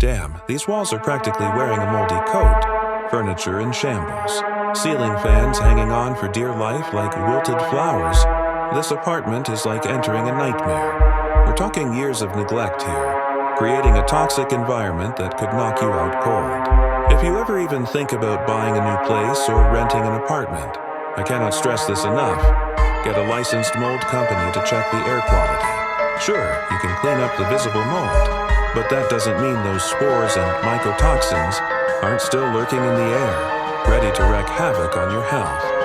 Damn, these walls are practically wearing a moldy coat. Furniture in shambles. Ceiling fans hanging on for dear life like wilted flowers. This apartment is like entering a nightmare. We're talking years of neglect here, creating a toxic environment that could knock you out cold. If you ever even think about buying a new place or renting an apartment, I cannot stress this enough. Get a licensed mold company to check the air quality. Sure, you can clean up the visible mold, but that doesn't mean those spores and mycotoxins aren't still lurking in the air, ready to wreak havoc on your health.